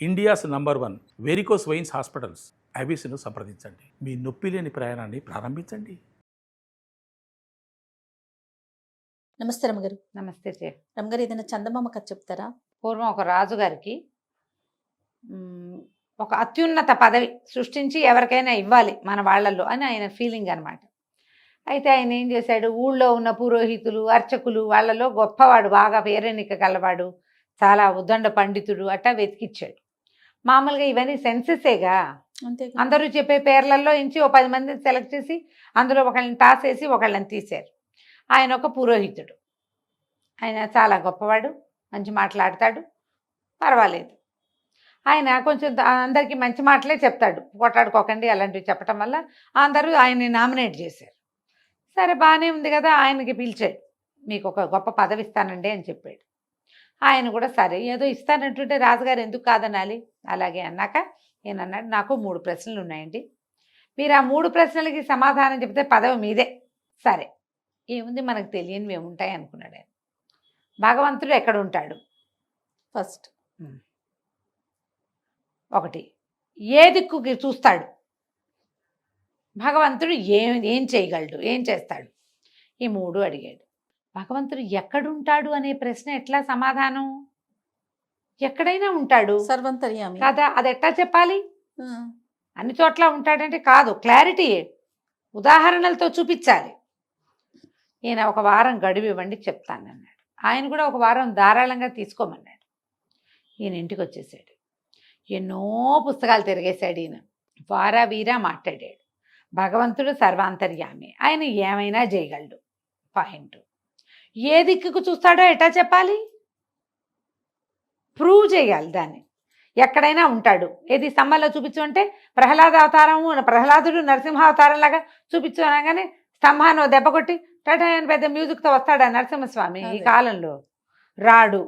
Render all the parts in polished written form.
India's number 1 varicose veins hospitals ఐబీసీను సంప్రదించండి. మీ నొప్పి లేని ప్రయాణాన్ని ప్రారంభించండి. నమస్తే రమగారు. నమస్తే చే రమగారు, ఏదైనా చందమామ కథ చెప్తారా? పూర్వం ఒక రాజుగారికి ఒక అత్యున్నత పదవి సృష్టించి ఎవరికైనా ఇవ్వాలి మన వాళ్ళల్లో అని ఆయన ఫీలింగ్ అనమాట. అయితే ఆయన ఏం చేశాడు, ఊళ్ళో ఉన్న పురోహితులు అర్చకులు వాళ్ళలో గొప్పవాడు, బాగా పేరెన్నిక గలవాడు, చాలా ఉద్దండ పండితుడు అట్టా వెతికిచ్చాడు. మామూలుగా ఇవన్నీ సెన్సెసేగా, అంతే. అందరూ చెప్పే పేర్లలో ఇంచి ఓ 10 మందిని సెలెక్ట్ చేసి అందులో ఒకళ్ళని టాస్ వేసి ఒకళ్ళని తీశారు. ఆయన ఒక పురోహితుడు, ఆయన చాలా గొప్పవాడు, మంచి మాట్లాడతాడు, పర్వాలేదు. ఆయన కొంచెం అందరికీ మంచి మాటలే చెప్తాడు, కొట్లాడుకోకండి అలాంటివి చెప్పటం వల్ల అందరూ ఆయన్ని నామినేట్ చేశారు. సరే బాగానే ఉంది కదా, ఆయనకి పిలిచాడు, మీకు ఒక గొప్ప పదవి ఇస్తానండి అని చెప్పాడు. ఆయన కూడా సరే ఏదో ఇస్తానంటుంటే రాజుగారు ఎందుకు కాదనాలి, అలాగే అన్నాక ఏనన్నాడు, నాకు 3 ప్రశ్నలు ఉన్నాయండి, మీరు ఆ 3 ప్రశ్నలకి సమాధానం చెప్తే పదవి మీదే. సరే ఏముంది, మనకు తెలియనివి ఏముంటాయి అనుకున్నాడు ఆయన. భగవంతుడు ఎక్కడ ఉంటాడు? ఫస్ట్ ఒకటి, ఏ దిక్కుకి చూస్తాడు? భగవంతుడు ఏం చేయగలడు, ఏం చేస్తాడు? ఈ 3 అడిగాడు. భగవంతుడు ఎక్కడుంటాడు అనే ప్రశ్న ఎట్లా సమాధానం? ఎక్కడైనా ఉంటాడు, సర్వంతర్యామి కదా, అది ఎట్లా చెప్పాలి? అన్ని చోట్ల ఉంటాడంటే కాదు, క్లారిటీ ఉదాహరణలతో చూపించాలి. ఈయన ఒక వారం గడువు ఇవ్వండి చెప్తానన్నాడు. ఆయన కూడా ఒక వారం ధారాళంగా తీసుకోమన్నాడు. ఈయన ఇంటికి వచ్చేసాడు, ఎన్నో పుస్తకాలు తిరిగేశాడు. ఈయన వారా వీరా మాట్లాడాడు. భగవంతుడు సర్వాంతర్యామి, ఆయన ఏమైనా చేయగలడు. పాయింట్, ఏ దిక్కుకు చూస్తాడో ఎటా చెప్పాలి, ప్రూవ్ చేయాలి దాన్ని. ఎక్కడైనా ఉంటాడు, ఏది స్తంభంలో చూపించు అంటే ప్రహ్లాద అవతారము, ప్రహ్లాదుడు నరసింహావతారం లాగా చూపించు అనగానే స్తంభాన్ని దెబ్బ కొట్టి టటాయని పెద్ద మ్యూజిక్తో వస్తాడు ఆ నరసింహస్వామి. ఈ కాలంలో రాడు,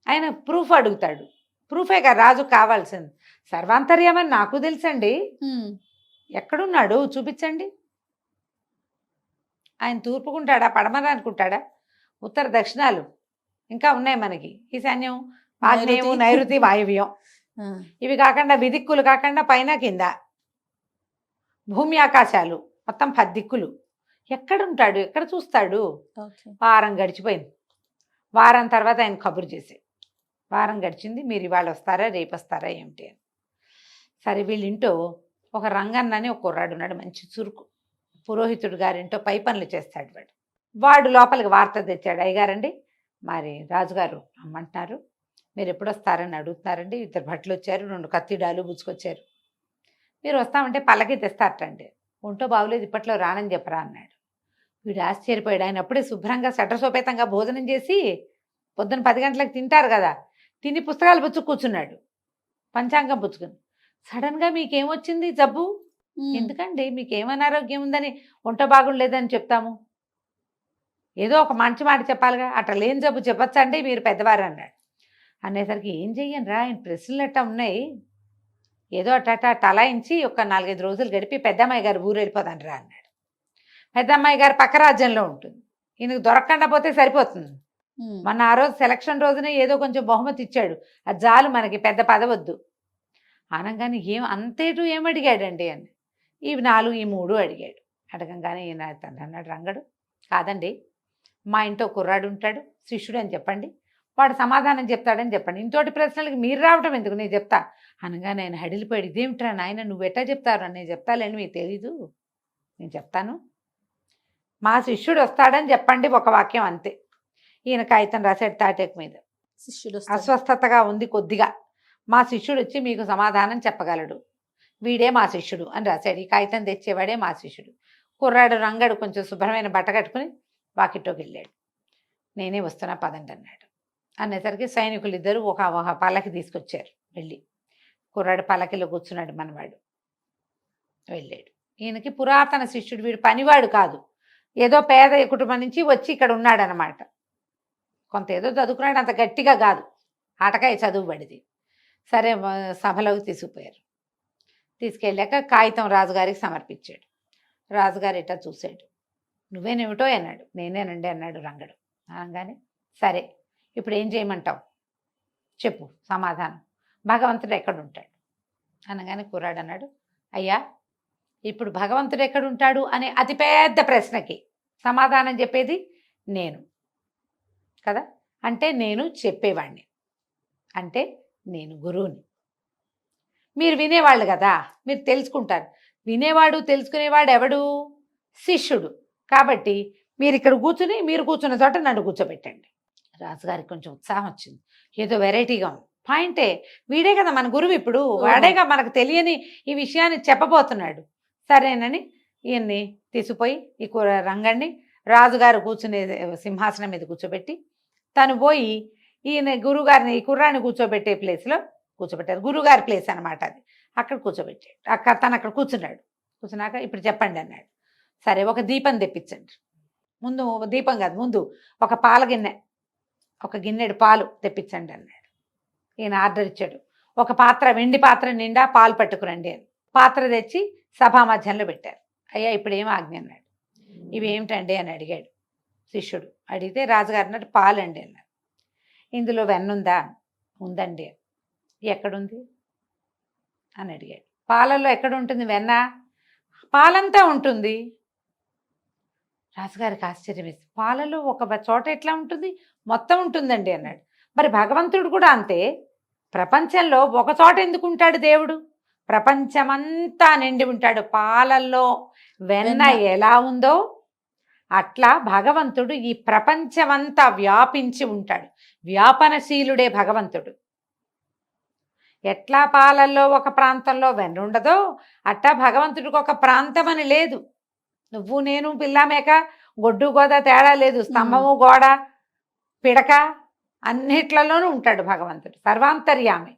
ఆయన ప్రూఫ్ అడుగుతాడు. ప్రూఫేగా రాజు కావాల్సింది. సర్వాంతర్యమని నాకు తెలుసండి, ఎక్కడున్నాడు చూపించండి. ఆయన తూర్పుకుంటాడా, పడమర అనుకుంటాడా, ఉత్తర దక్షిణాలు ఇంకా ఉన్నాయి మనకి, ఈశాన్యం ఆగ్నేయం నైరుతి వాయువ్యం, ఇవి కాకుండా విదిక్కులు కాకుండా పైన కింద భూమి ఆకాశాలు మొత్తం 10 దిక్కులు. ఎక్కడుంటాడు, ఎక్కడ చూస్తాడు? వారం గడిచిపోయింది. వారం తర్వాత ఆయన కబురు చేశాడు, వారం గడిచింది, మీరు ఇవాళ వస్తారా రేపు వస్తారా ఏమిటి అని. సరే వీళ్ళింటో ఒక రంగన్నని ఒక కుర్రాడు ఉన్నాడు, మంచి చురుకు, పురోహితుడు గారింటో పై పనులు చేస్తాడు. వాడు లోపలికి వార్త తెచ్చాడు, అయ్యగారండి మరి రాజుగారు రమ్మంటున్నారు, మీరు ఎప్పుడు వస్తారని అడుగుతున్నారండి, 2 భట్లు వచ్చారు, 2 కత్తిడాలు పుచ్చుకొచ్చారు, మీరు వస్తామంటే పల్లకి తెస్తారటండి, ఒంటో బాగులేదు ఇప్పట్లో రానని చెప్పరా అన్నాడు. వీడు ఆశ్చర్యపోయాడు. ఆయన అప్పుడే శుభ్రంగా సటసోపేతంగా భోజనం చేసి పొద్దున్న 10 గంటలకు తింటారు కదా, తిని పుస్తకాలు పుచ్చుకు కూర్చున్నాడు, పంచాంగం పుచ్చుకుని. సడన్గా మీకేమొచ్చింది జబ్బు, ఎందుకండి మీకేం అనారోగ్యం ఉందని ఒంట బాగుండలేదని చెప్తాము, ఏదో ఒక మంచి మాట చెప్పాలిగా, అట్లా లేని జబ్బు చెప్పచ్చండి మీరు పెద్దవారు అన్నాడు. అనేసరికి ఏం చెయ్యను రా, ఆయన ప్రశ్నలు అట్టా ఉన్నాయి, ఏదో అట్టా తలాయించి ఒక 4-5 రోజులు గడిపి పెద్దమ్మాయి గారు ఊరు వెళ్ళిపోతాను రా అన్నాడు. పెద్దమ్మాయి గారు పక్క రాజ్యంలో ఉంటుంది, ఈయనకు దొరకకుండా పోతే సరిపోతుంది. మొన్న ఆ రోజు సెలక్షన్ రోజునే ఏదో కొంచెం బహుమతి ఇచ్చాడు, అది చాలు మనకి, పెద్ద పదవద్దు అనగానే అంతేటు ఏం అడిగాడండి అని. ఈ 4 ఈ 3 అడిగాడు. అడగంగానే ఈయన అన్నాడు, రంగడు కాదండి, మా ఇంట్లో కుర్రాడు ఉంటాడు శిష్యుడు అని చెప్పండి, వాడు సమాధానం చెప్తాడని చెప్పండి, ఇంతోటి ప్రశ్నలకి మీరు రావటం ఎందుకు, నేను చెప్తా అనగానే ఆయన హడిలిపోయాడు. ఇదేమిట్రా నాయన, నువ్వు ఎట్టా చెప్తారు, నేను చెప్తాలేని మీకు తెలీదు, నేను చెప్తాను, మా శిష్యుడు వస్తాడని చెప్పండి, ఒక వాక్యం అంతే. ఈయన కాగితం రాశాడు తాటేకు మీద, శిష్యుడు అస్వస్థతగా ఉంది కొద్దిగా, మా శిష్యుడు వచ్చి మీకు సమాధానం చెప్పగలడు, వీడే మా శిష్యుడు అని రాశాడు. ఈ కాగితం తెచ్చేవాడే మా శిష్యుడు. కుర్రాడు రంగడు కొంచెం శుభ్రమైన బట్ట కట్టుకుని వాకిట్లోకి వెళ్ళాడు. నేనే వస్తున్నా పదండి అన్నాడు. అనేసరికి సైనికులు ఇద్దరు ఒక పల్లకి తీసుకొచ్చారు. వెళ్ళి కుర్రాడు పల్లకిలో కూర్చున్నాడు మనవాడు. వెళ్ళాడు. ఈయనకి పురాతన శిష్యుడు, వీడు పనివాడు కాదు, ఏదో పేద కుటుంబం నుంచి వచ్చి ఇక్కడ ఉన్నాడనమాట. కొంత ఏదో చదువుకున్నాడు, అంత గట్టిగా కాదు, ఆటకాయ చదువు పడిది. సరే సభలోకి తీసుకుపోయారు. తీసుకెళ్ళాక కాగితం రాజుగారికి సమర్పించాడు. రాజుగారు ఇట్టా చూశాడు. నువ్వేనేమిటో అన్నాడు. నేనేనండి అన్నాడు రంగడు. అనగానే సరే ఇప్పుడు ఏం చేయమంటావు చెప్పు సమాధానం. భగవంతుడు ఎక్కడుంటాడు అనగానే కుర్రాడు అన్నాడు, అయ్యా ఇప్పుడు భగవంతుడు ఎక్కడుంటాడు అనే అతిపెద్ద ప్రశ్నకి సమాధానం చెప్పేది నేను కదా. అంటే నేను చెప్పేవాడిని, అంటే నేను గురువుని. మీరు వినేవాళ్ళు కదా, మీరు తెలుసుకుంటారు. వినేవాడు తెలుసుకునేవాడు ఎవడు? శిష్యుడు. కాబట్టి మీరు ఇక్కడ కూర్చుని, మీరు కూర్చున్న చోట నన్ను కూర్చోబెట్టండి. రాజుగారికి కొంచెం ఉత్సాహం వచ్చింది, ఏదో వెరైటీగా ఉంది. పాయింటే, వీడే కదా మన గురువు, ఇప్పుడు వాడేగా మనకు తెలియని ఈ విషయాన్ని చెప్పబోతున్నాడు. సరేనని ఈయన్ని తీసుకుపోయి ఈ రంగణ్ణి రాజుగారు కూర్చునే సింహాసనం మీద కూర్చోబెట్టి, తను పోయి ఈయన గురువుగారిని ఈ కుర్రాన్ని కూర్చోబెట్టే ప్లేస్లో కూర్చోబెట్టారు. గురువుగారి ప్లేస్ అనమాట అది. అక్కడ కూర్చోబెట్టాడు. తను అక్కడ కూర్చున్నాడు. కూర్చున్నాక ఇప్పుడు చెప్పండి అన్నాడు. సరే, ఒక దీపం తెప్పించండి. ముందు దీపం కాదు, ముందు ఒక పాల గిన్నె, ఒక గిన్నెడు పాలు తెప్పించండి అన్నాడు. ఈయన ఆర్డర్ ఇచ్చాడు. ఒక పాత్ర, వెండి పాత్ర నిండా పాలు పట్టుకురండి అని. పాత్ర తెచ్చి సభా మధ్యంలో పెట్టారు. అయ్యా ఇప్పుడు ఏం ఆజ్ఞ అన్నాడు. ఇవి ఏమిటండి అని అడిగాడు శిష్యుడు. అడిగితే రాజుగారు అన్నాడు, పాలండి అన్నారు. ఇందులో వెన్నుందా? ఉందండి. ఎక్కడుంది అని అడిగాడు. పాలల్లో ఎక్కడ ఉంటుంది వెన్న? పాలంతా ఉంటుంది. రాజుగారికి ఆశ్చర్యం వేసి, పాలలో ఒక చోట ఎట్లా ఉంటుంది? మొత్తం ఉంటుందండి అన్నాడు. మరి భగవంతుడు కూడా అంతే. ప్రపంచంలో ఒక చోట ఎందుకు ఉంటాడు దేవుడు? ప్రపంచమంతా నిండి ఉంటాడు. పాలల్లో వెన్న ఎలా ఉందో అట్లా భగవంతుడు ఈ ప్రపంచమంతా వ్యాపించి ఉంటాడు. వ్యాపనశీలుడే భగవంతుడు. ఎట్లా పాలల్లో ఒక ప్రాంతంలో వెన్న ఉండదో అట్టా భగవంతుడికి ఒక ప్రాంతం అని లేదు. నువ్వు నేను పిల్లామేక గొడ్డు గోద తేడా లేదు. స్తంభము గోడ పిడక అన్నిట్లలోనూ ఉంటాడు భగవంతుడు. సర్వాంతర్యామి.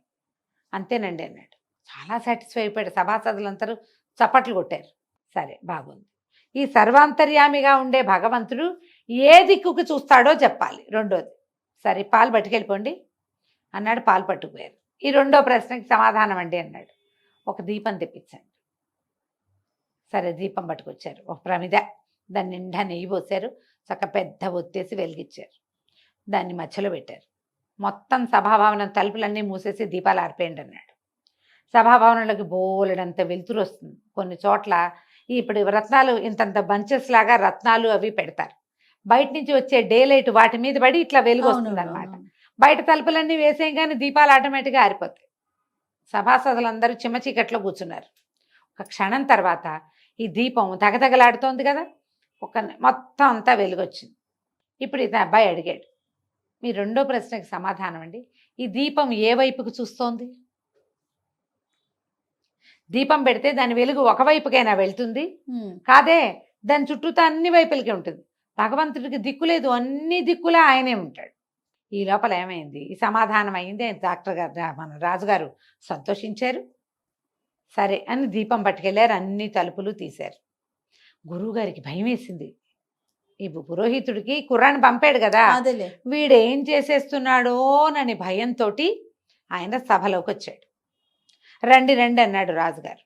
అంతేనండి అన్నాడు. చాలా సాటిస్ఫై అయిపోయాడు. సభాసదులందరూ చప్పట్లు కొట్టారు. సరే, బాగుంది. ఈ సర్వాంతర్యామిగా ఉండే భగవంతుడు ఏ దిక్కుకు చూస్తాడో చెప్పాలి. రెండోది, సరే పాలు పట్టుకెళ్ళిపోండి అన్నాడు. పాలు పట్టుకుపోయారు. ఈ రెండో ప్రశ్నకి సమాధానం అండి అన్నాడు. ఒక దీపం తెప్పించండి. సరే, దీపం పట్టుకొచ్చారు. ఒక ప్రమిద, దాని నిండా నెయ్యి పోసారు. చక్క పెద్ద ఒత్తేసి వెలిగించారు. దాన్ని మధ్యలో పెట్టారు. మొత్తం సభాభవనం తలుపులన్నీ మూసేసి దీపాలు ఆర్పేయండి అన్నాడు. సభాభవనంలోకి బోలెడంత వెలుతురు వస్తుంది. కొన్ని చోట్ల ఇప్పుడు రత్నాలు ఇంతంత బంచెస్ లాగా రత్నాలు అవి పెడతారు. బయట నుంచి వచ్చే డే లైట్ వాటి మీద పడి ఇట్లా వెలుగు వస్తుంది అనమాట. బయట తలుపులన్నీ వేసేయగానే దీపాలు ఆటోమేటిక్గా ఆరిపోతాయి. సభాసదులందరూ చిమ్మ చీకట్లో కూర్చున్నారు. ఒక క్షణం తర్వాత ఈ దీపం తగతగలాడుతోంది కదా, మొత్తం అంతా వెలుగొచ్చింది. ఇప్పుడు ఇది అబ్బాయి అడిగాడు, మీ రెండో ప్రశ్నకి సమాధానం అండి. ఈ దీపం ఏ వైపుకు చూస్తోంది? దీపం పెడితే దాని వెలుగు ఒకవైపుకైనా వెళ్తుంది కాదే, దాని చుట్టూతో అన్ని వైపులకి ఉంటుంది. భగవంతుడికి దిక్కు లేదు, అన్ని దిక్కులా ఆయనే ఉంటాడు. ఈ లోపల ఏమైంది? ఈ సమాధానం అయింది. డాక్టర్ గారు, మన రాజుగారు సంతోషించారు. సరే అని దీపం పట్టుకెళ్ళారు. అన్ని తలుపులు తీశారు. గురువుగారికి భయం వేసింది. ఈ పురోహితుడికి కుర్రాన్ని పంపాడు కదా, వీడేం చేసేస్తున్నాడోనని భయంతో ఆయన సభలోకి వచ్చాడు. రండి రండి అన్నాడు రాజుగారు.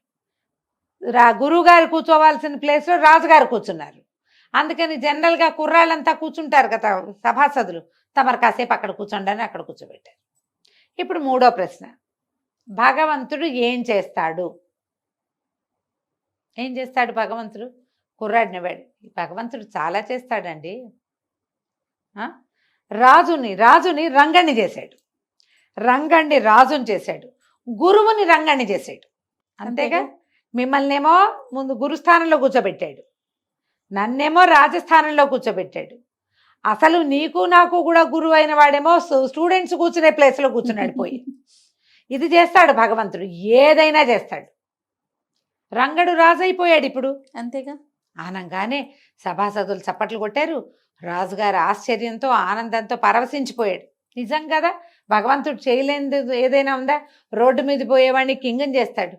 గురువుగారు కూర్చోవాల్సిన ప్లేస్లో రాజుగారు కూర్చున్నారు. అందుకని జనరల్గా కుర్రాళ్ళంతా కూర్చుంటారు కదా సభాసదులు, తమరు కాసేపు అక్కడ కూర్చోండి అని అక్కడ కూర్చోబెట్టారు. ఇప్పుడు మూడో ప్రశ్న, భగవంతుడు ఏం చేస్తాడు? ఏం చేస్తాడు భగవంతుడు? కుర్రాడిని వాడు. భగవంతుడు చాలా చేస్తాడండి. రాజుని రంగణ్ణి చేశాడు, రంగణ్ణి రాజుని చేశాడు, గురువుని రంగణ్ణి చేశాడు. అంతేగా? మిమ్మల్నేమో ముందు గురుస్థానంలో కూర్చోబెట్టాడు, నన్నేమో రాజస్థానంలో కూర్చోబెట్టాడు. అసలు నీకు నాకు కూడా గురువు అయిన వాడేమో స్టూడెంట్స్ కూర్చునే ప్లేస్లో కూర్చున్నాడు పోయి. ఇది చేస్తాడు భగవంతుడు, ఏదైనా చేస్తాడు. రంగడు రాజు అయిపోయాడు ఇప్పుడు. అంతేగా? ఆనంగానే సభాసదులు చప్పట్లు కొట్టారు. రాజుగారు ఆశ్చర్యంతో ఆనందంతో పరవశించిపోయాడు. నిజం కదా, భగవంతుడు చేయలేనిది ఏదైనా ఉందా? రోడ్డు మీద పోయేవాడిని కింగని చేస్తాడు,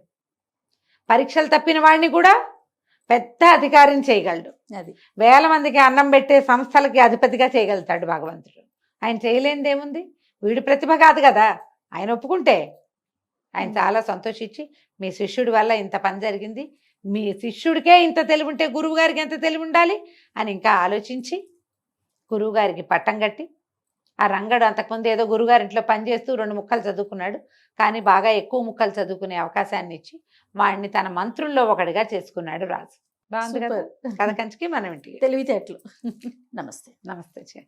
పరీక్షలు తప్పిన వాడిని కూడా పెద్ద అధికారిని చేయగలడు, అది వేల మందికి అన్నం పెట్టే సంస్థలకి అధిపతిగా చేయగలుగుతాడు భగవంతుడు. ఆయన చేయలేనిది ఏముంది? వీడి ప్రతిభ కాదు కదా, ఆయన ఒప్పుకుంటే. ఆయన చాలా సంతోషించి, మీ శిష్యుడి వల్ల ఇంత పని జరిగింది, మీ శిష్యుడికే ఇంత తెలివి ఉంటే గురువు గారికి ఎంత తెలివి ఉండాలి అని ఇంకా ఆలోచించి గురువుగారికి పట్టం కట్టి ఆ రంగడు అంతకుముందు ఏదో గురుగారింట్లో పనిచేస్తూ 2 ముక్కలు చదువుకున్నాడు, కానీ బాగా ఎక్కువ ముక్కలు చదువుకునే అవకాశాన్ని ఇచ్చి వాడిని తన మంత్రుల్లో ఒకడిగా చేసుకున్నాడు రాజు. బాగుంది కదా. సూపర్. కథ కంచికి మనం ఇంటికి. తెలివితేటలు. నమస్తే. నమస్తే.